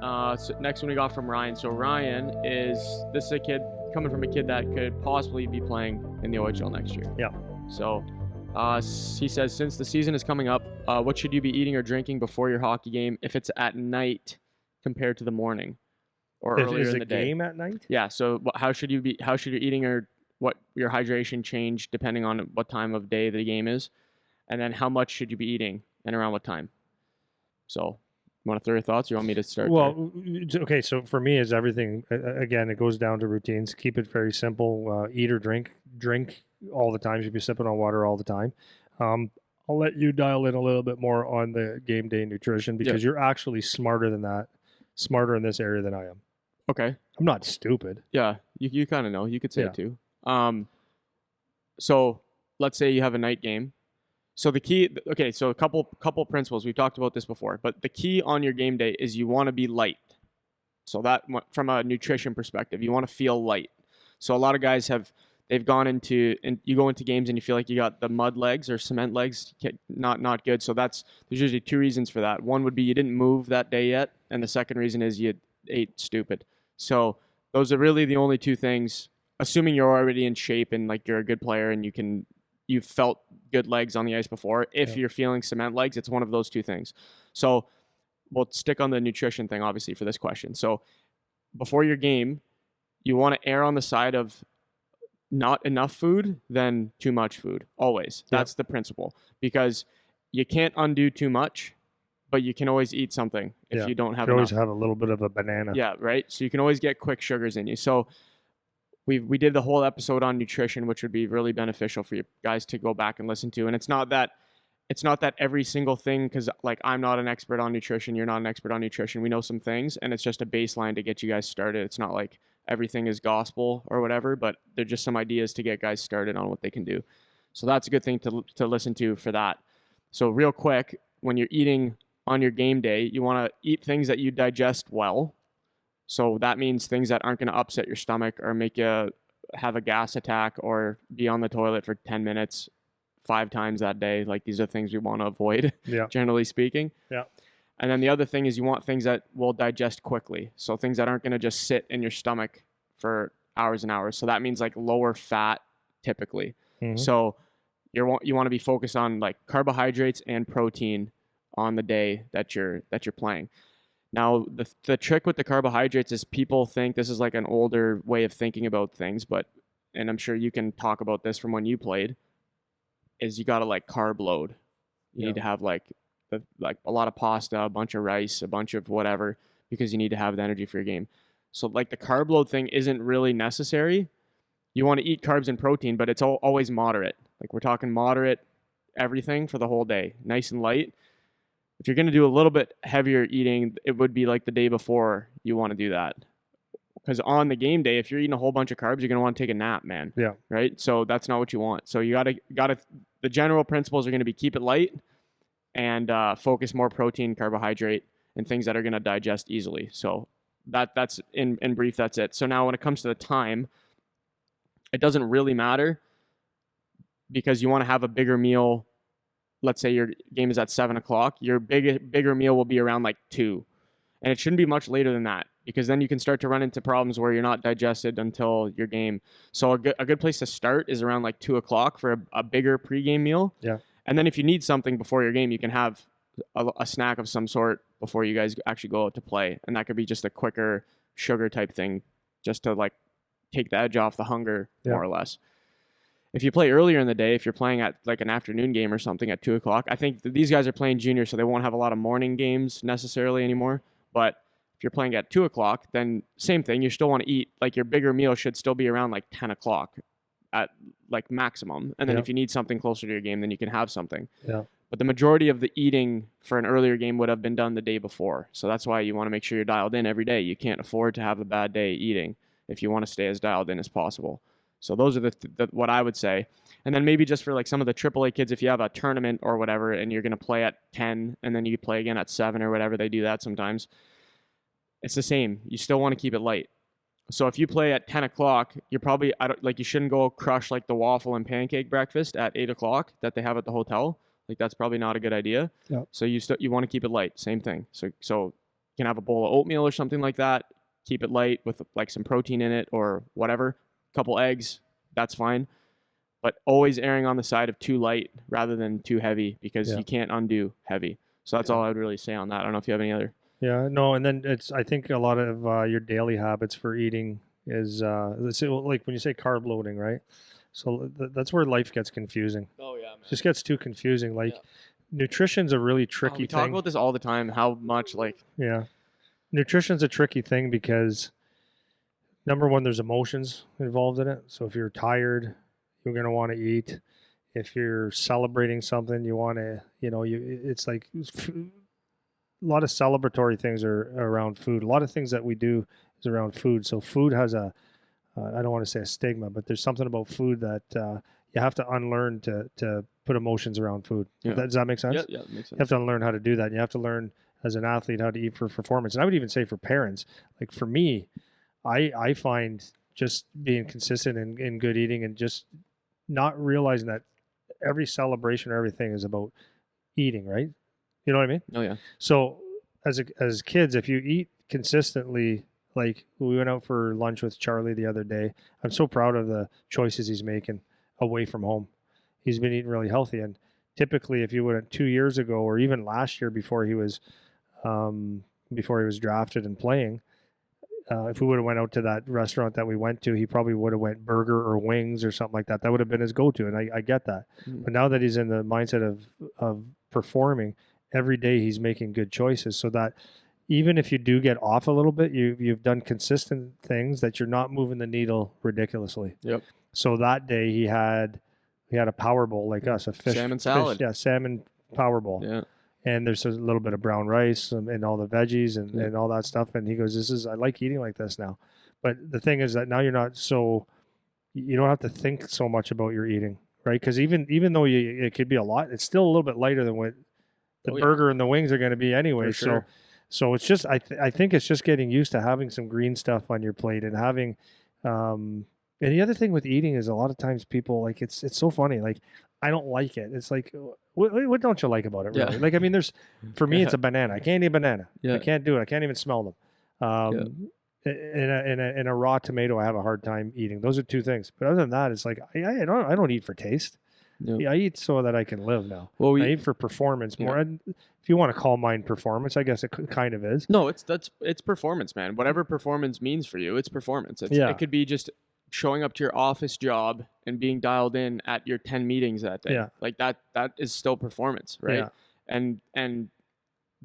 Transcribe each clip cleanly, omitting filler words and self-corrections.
So next one we got from Ryan. So Ryan this is a kid coming from a kid that could possibly be playing in the OHL next year. Yeah. So he says, since the season is coming up, what should you be eating or drinking before your hockey game if it's at night compared to the morning or earlier in the day? Is a game at night? Yeah. So how should you eating or what your hydration change depending on what time of day the game is, and then how much should you be eating and around what time? So. You want to throw your thoughts? Or you want me to start? Well, okay. So for me, is everything again? It goes down to routines. Keep it very simple. Eat or drink all the time. You should be sipping on water all the time. I'll let you dial in a little bit more on the game day nutrition because you're actually smarter than that, smarter in this area than I am. Okay. I'm not stupid. Yeah, you kind of know. You could say it too. So let's say you have a night game. So the key, okay, so a couple principles. We've talked about this before, but the key on your game day is you want to be light. So that from a nutrition perspective, you want to feel light. So a lot of guys they've gone into, and you go into games and you feel like you got the mud legs or cement legs, not good. So there's usually two reasons for that. One would be you didn't move that day yet, and the second reason is you ate stupid. So those are really the only two things, assuming you're already in shape and like you're a good player and you've felt good legs on the ice before. If you're feeling cement legs, it's one of those two things. So we'll stick on the nutrition thing, obviously, for this question. So before your game, you want to err on the side of not enough food than too much food, always. That's the principle, because you can't undo too much, but you can always eat something if you don't have enough. You always have a little bit of a banana. Yeah, right? So you can always get quick sugars in you. So we did the whole episode on nutrition, which would be really beneficial for you guys to go back and listen to. And it's not that every single thing, because like I'm not an expert on nutrition, you're not an expert on nutrition. We know some things, and it's just a baseline to get you guys started. It's not like everything is gospel or whatever, but they're just some ideas to get guys started on what they can do. So that's a good thing to listen to for that. So real quick, when you're eating on your game day, you want to eat things that you digest well. So that means things that aren't going to upset your stomach or make you have a gas attack or be on the toilet for 10 minutes 5 times that day. Like, these are things we want to avoid, generally speaking. Yeah. And then the other thing is you want things that will digest quickly. So things that aren't going to just sit in your stomach for hours and hours. So that means like lower fat typically. Mm-hmm. So you want to be focused on like carbohydrates and protein on the day that you're playing. Now, the trick with the carbohydrates is people think this is like an older way of thinking about things, and I'm sure you can talk about this from when you played, is you got to like carb load. You need to have like a lot of pasta, a bunch of rice, a bunch of whatever, because you need to have the energy for your game. So like the carb load thing isn't really necessary. You want to eat carbs and protein, but it's always moderate. Like we're talking moderate everything for the whole day, nice and light. If you're going to do a little bit heavier eating, it would be like the day before you want to do that. Because on the game day, if you're eating a whole bunch of carbs, you're going to want to take a nap, man. Yeah. Right? So that's not what you want. So you gotta the general principles are going to be keep it light and focus more protein, carbohydrate, and things that are going to digest easily. So that's in brief, that's it. So now when it comes to the time, it doesn't really matter because you want to have a bigger meal. Let's say your game is at 7 o'clock, your bigger meal will be around like 2. And it shouldn't be much later than that, because then you can start to run into problems where you're not digested until your game. So a good place to start is around like 2 o'clock for a bigger pregame meal. Yeah. And then if you need something before your game, you can have a snack of some sort before you guys actually go out to play. And that could be just a quicker sugar type thing, just to like take the edge off the hunger, more or less. If you play earlier in the day, if you're playing at like an afternoon game or something at 2 o'clock, I think these guys are playing junior, so they won't have a lot of morning games necessarily anymore. But if you're playing at 2 o'clock, then same thing. You still want to eat. Like your bigger meal should still be around like 10 o'clock at like maximum. And then if you need something closer to your game, then you can have something. Yeah. But the majority of the eating for an earlier game would have been done the day before. So that's why you want to make sure you're dialed in every day. You can't afford to have a bad day eating if you want to stay as dialed in as possible. So those are the what I would say. And then maybe just for like some of the AAA kids, if you have a tournament or whatever and you're going to play at 10 and then you play again at 7 or whatever, they do that sometimes. It's the same. You still want to keep it light. So if you play at 10 o'clock, you're probably, you shouldn't go crush like the waffle and pancake breakfast at 8 o'clock that they have at the hotel. Like that's probably not a good idea. Yep. So you want to keep it light. Same thing. So can have a bowl of oatmeal or something like that. Keep it light with like some protein in it or whatever. Couple eggs, that's fine. But always erring on the side of too light rather than too heavy, because you can't undo heavy. So that's all I would really say on that. I don't know if you have any other. Yeah, no, and then I think a lot of your daily habits for eating is, let's say, like when you say carb loading, right? So that's where life gets confusing. Oh yeah, man. It just gets too confusing. Like nutrition's a really tricky we thing. talk about this all the time, how much nutrition's a tricky thing because number one, there's emotions involved in it. So if you're tired, you're going to want to eat. If you're celebrating something, you want to, it's like a lot of celebratory things are around food. A lot of things that we do is around food. So food has I don't want to say a stigma, but there's something about food that you have to unlearn to put emotions around food. Yeah. Does that make sense? Yeah, it makes sense. You have to unlearn how to do that. And you have to learn as an athlete how to eat for performance. And I would even say for parents, like for me, I find just being consistent in good eating and just not realizing that every celebration or everything is about eating, right? You know what I mean? Oh yeah. So as kids, if you eat consistently, like we went out for lunch with Charlie the other day. I'm so proud of the choices he's making away from home. He's been eating really healthy. And typically if you went 2 years ago or even last year before he was drafted and playing, if we would have went out to that restaurant that we went to, he probably would have went burger or wings or something like that. That would have been his go-to. And I get that. But now that he's in the mindset of performing, every day he's making good choices so that even if you do get off a little bit, you've done consistent things that you're not moving the needle ridiculously. Yep. So that day he had a power bowl like us, a fish salmon salad. Salmon power bowl. Yeah. And there's a little bit of brown rice and all the veggies and all that stuff. And he goes, I like eating like this now. But the thing is that now you don't have to think so much about your eating, right? Because even though it could be a lot, it's still a little bit lighter than what the burger and the wings are going to be anyway. Sure. So it's just, I think it's just getting used to having some green stuff on your plate and having, and the other thing with eating is a lot of times people like, it's so funny. Like, I don't like it. It's like, what don't you like about it? Really? Yeah. Like, I mean, for me, it's a banana. I can't eat a banana. Yeah. I can't do it. I can't even smell them. In a raw tomato, I have a hard time eating. Those are two things. But other than that, it's like, I don't eat for taste. Yeah, I eat so that I can live now. Well, I eat for performance more. And if you want to call mine performance, I guess it kind of is. No, it's performance, man. Whatever performance means for you, it's performance. It could be just showing up to your office job and being dialed in at your 10 meetings that day. Yeah. Like that is still performance, right? Yeah. And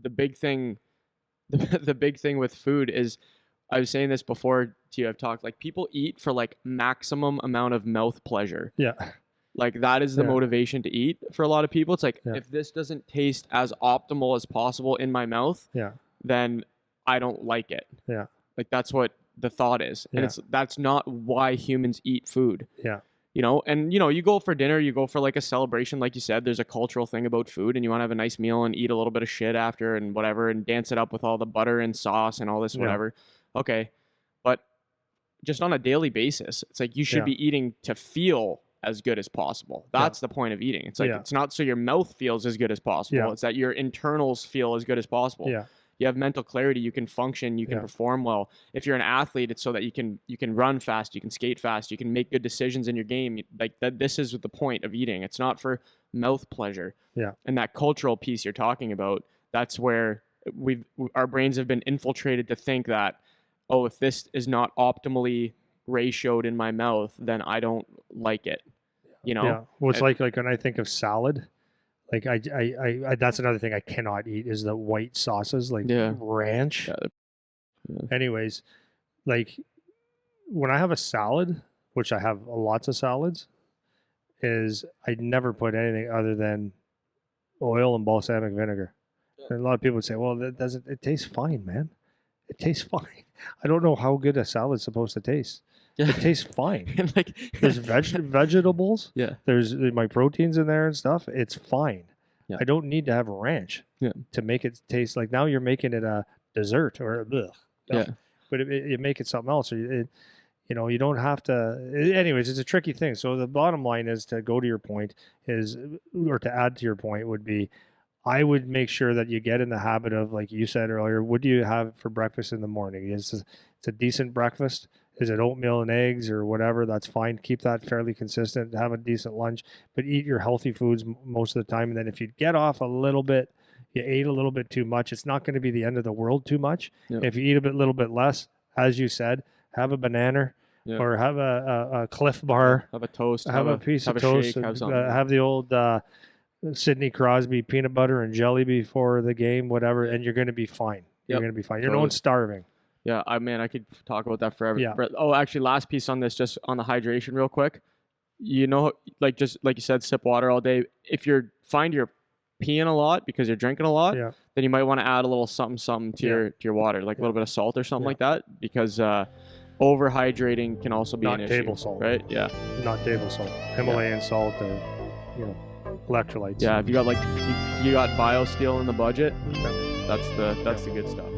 the big thing the big thing with food is, I was saying this before to you, I've talked, like people eat for like maximum amount of mouth pleasure. Yeah. Like that is the motivation to eat for a lot of people. It's like, if this doesn't taste as optimal as possible in my mouth, then I don't like it. Yeah. Like that's what the thought is. And that's not why humans eat food. Yeah. And you go for dinner, you go for like a celebration, like you said, there's a cultural thing about food and you want to have a nice meal and eat a little bit of shit after and whatever and dance it up with all the butter and sauce and all this, whatever. Okay. But just on a daily basis, it's like you should be eating to feel as good as possible. That's the point of eating. It's like, it's not so your mouth feels as good as possible. Yeah. It's that your internals feel as good as possible. Yeah. You have mental clarity, you can function, you can perform well. If you're an athlete, it's so that you can run fast, you can skate fast, you can make good decisions in your game. Like that, this is the point of eating. It's not for mouth pleasure. Yeah. And that cultural piece you're talking about, that's where our brains have been infiltrated to think that, oh, if this is not optimally ratioed in my mouth, then I don't like it. Yeah. Well, it's like when I think of salad, like I that's another thing I cannot eat is the white sauces, like ranch. Yeah. Anyways, like when I have a salad, which I have lots of salads, is I never put anything other than oil and balsamic vinegar. Yeah. And a lot of people would say, well, it tastes fine, man. It tastes fine. I don't know how good a salad's supposed to taste. Yeah. It tastes fine. And like there's vegetables. Yeah. There's my proteins in there and stuff. It's fine. Yeah. I don't need to have ranch to make it taste like, now you're making it a dessert or a blech. Yeah. But you make it something else. Or you don't have to. Anyways, it's a tricky thing. So the bottom line is, to go to your point or to add to your point would be, I would make sure that you get in the habit of, like you said earlier, what do you have for breakfast in the morning? It's a decent breakfast. Is it oatmeal and eggs or whatever? That's fine. Keep that fairly consistent. Have a decent lunch, but eat your healthy foods most of the time. And then if you get off a little bit, you ate a little bit too much, it's not going to be the end of the world too much. Yep. If you eat a little bit less, as you said, have a banana or have a Cliff Bar. Have a toast. Have a piece of toast. Shake, have the old Sidney Crosby peanut butter and jelly before the game, whatever, and you're going to be fine. You're going to be fine. You're not starving. Yeah, I could talk about that forever. Yeah. Oh, actually, last piece on this, just on the hydration real quick. You know, like just like you said, sip water all day. If you're peeing a lot because you're drinking a lot, then you might want to add a little something to your water, like a little bit of salt or something like that, because overhydrating can also be an issue. Not table salt, right? Yeah. Not table salt. Himalayan salt, or electrolytes. Yeah, if you got BioSteel in the budget, that's the good stuff.